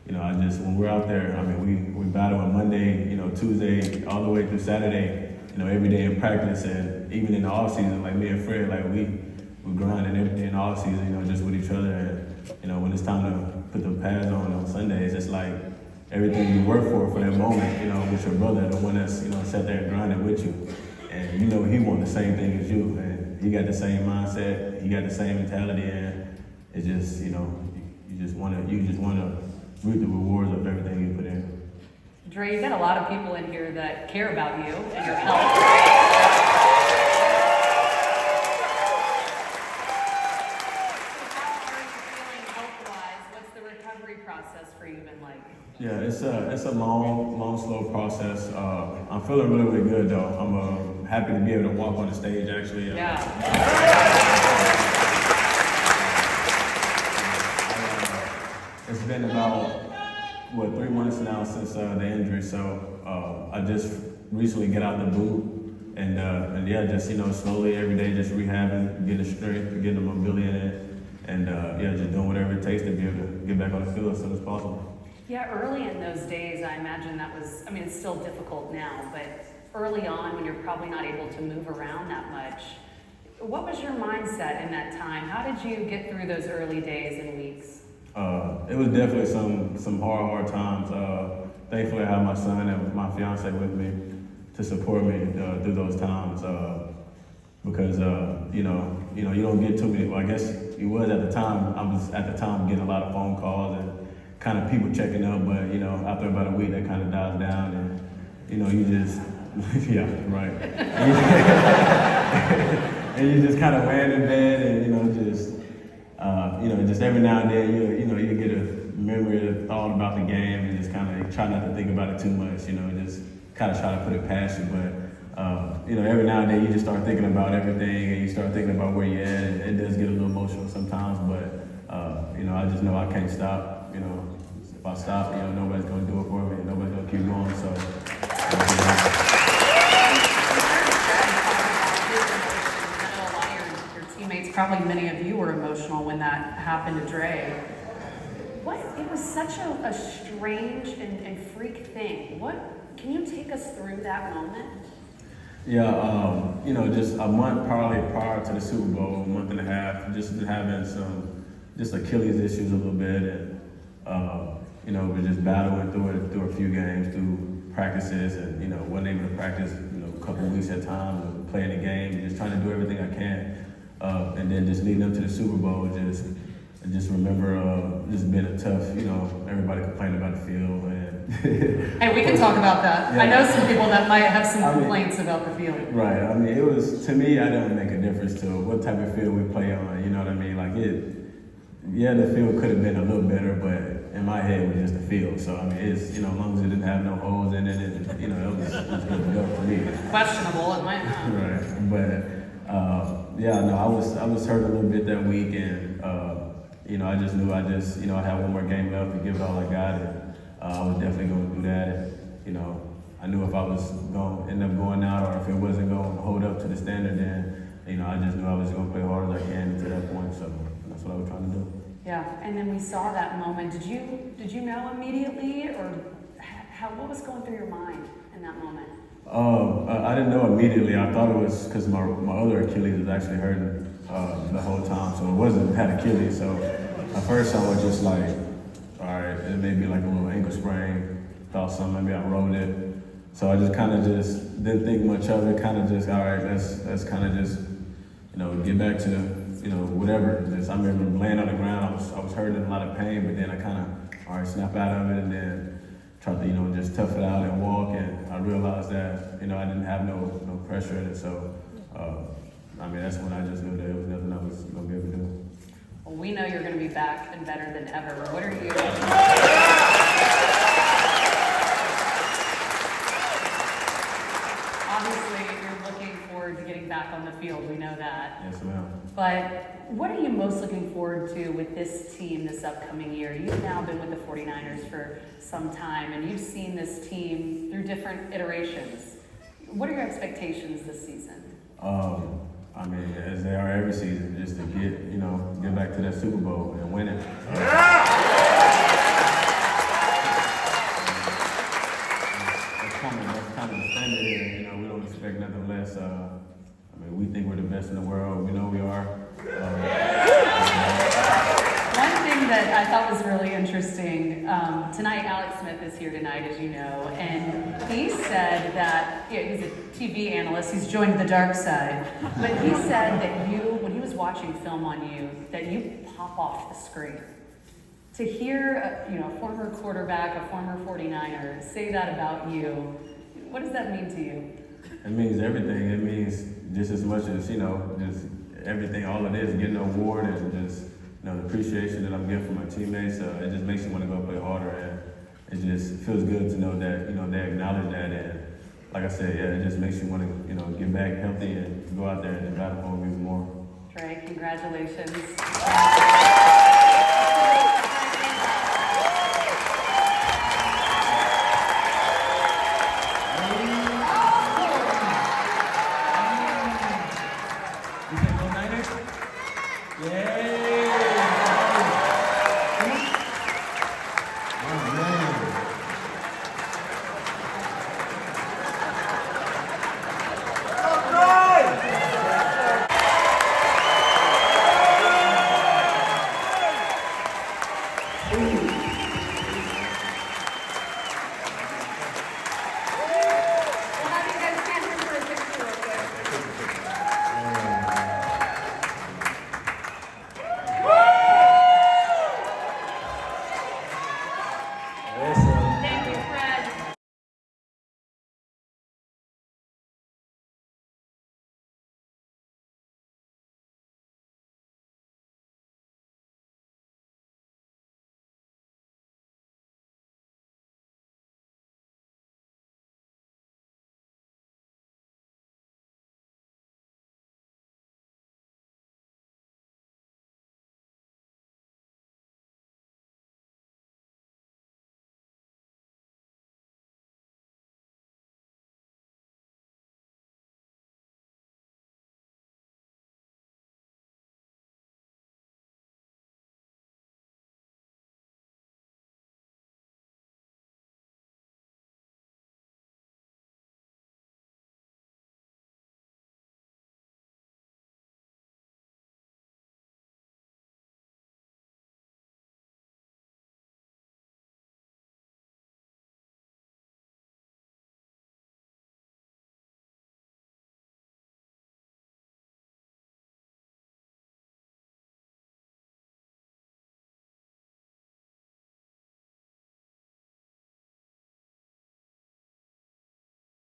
when we're out there, I mean, we battle on Monday, Tuesday, all the way through Saturday, every day in practice, and even in the off season, like me and Fred, like we grinding every day in the off season, just with each other, and when it's time to put the pads on Sundays, it's like everything you work for that moment, with your brother, the one that's, sat there and grinding with you, and he want the same thing as you, and he got the same mindset, he got the same mentality, and it's just, you just wanna reap the rewards of everything you put in. Dre, you've got a lot of people in here that care about you and your health. How are you feeling health-wise? What's the recovery process for you been like? Yeah, it's a long, slow process. I'm feeling really, really good though. I'm happy to be able to walk on the stage actually. It's been about 3 months now since the injury, so I just recently got out the boot, and just slowly every day just rehabbing, getting the strength, getting the mobility in it, and just doing whatever it takes to be able to get back on the field as soon as possible. Yeah, early in those days, I imagine it's still difficult now, but early on when you're probably not able to move around that much, what was your mindset in that time? How did you get through those early days and weeks? It was definitely some hard times. Thankfully, I have my son and my fiance with me to support me through those times. Because you don't get too many. Well, I guess it was at the time. I was at the time getting a lot of phone calls and kind of people checking up. But after about a week, that kind of dies down, and you just yeah, right. And you just kind of land in bed and just every now and then you get a memory, a thought about the game, and just kind of try not to think about it too much. Just kind of try to put it past you. But every now and then you just start thinking about everything, and you start thinking about where you're at. And it does get a little emotional sometimes, but I just know I can't stop. If I stop, nobody's gonna do it for me. Nobody's gonna keep going. So. Probably many of you were emotional when that happened to Dre. It was such a strange and freak thing. Can you take us through that moment? Yeah, just a month probably prior to the Super Bowl, a month and a half, just having some Achilles issues a little bit, and we're just battling through a few games, through practices, and wasn't able to practice a couple weeks at a time, and playing the game, and just trying to do everything I can. And then just leading up to the Super Bowl, I just remember just being a tough, everybody complaining about the field. And hey, we can talk about that. Yeah. I know some people that might have some complaints about the field. Right. It was, to me, I didn't make a difference to what type of field we play on. You know what I mean? The field could have been a little better, but in my head, it was just the field. So, it's, as long as it didn't have no holes in it, it was good to go for me. Questionable, it might not. Right. But, I was hurt a little bit that week, and I just knew I had one more game left to give it all I got, and I was definitely going to do that. And I knew if I was going to end up going out, or if it wasn't going to hold up to the standard, then I just knew I was going to play hard as I can to that point. So that's what I was trying to do. Yeah, and then we saw that moment. Did you know immediately, or what was going through your mind in that moment? I didn't know immediately. I thought it was because my other Achilles was actually hurting the whole time, so it wasn't had Achilles. So at first I was just like, all right, it may be like a little ankle sprain. Thought something, maybe I rolled it. So I just kind of just didn't think much of it. Kind of just, all right, let's kind of just get back to whatever. I remember laying on the ground. I was hurting, in a lot of pain, but then I kind of snap out of it, and then tried to just tough it out and walk, and I realized that I didn't have no pressure in it, so that's when I just knew that there was nothing I was going to be able to do. Well, we know you're going to be back and better than ever. What are you? Obviously, you're looking forward to getting back on the field. We know that. Yes, ma'am. But what are you most looking forward to with this team this upcoming year? You've now been with the 49ers for some time, and you've seen this team through different iterations. What are your expectations this season? As they are every season, just to get back to that Super Bowl and win it. think we're the best in the world. We know we are. One thing that I thought was really interesting, tonight Alex Smith is here tonight, as you know, and he said that, he's a TV analyst, he's joined the dark side, but he said that you, when he was watching film on you, that you pop off the screen. To hear a former quarterback, a former 49er say that about you, what does that mean to you? It means everything. It means just as much as, just everything, all it is, getting an award and just, the appreciation that I'm getting from my teammates. It just makes you want to go play harder, and it just feels good to know that, they acknowledge that. And like I said, it just makes you want to, get back healthy and go out there and battle home even more. Dre, congratulations. Eso.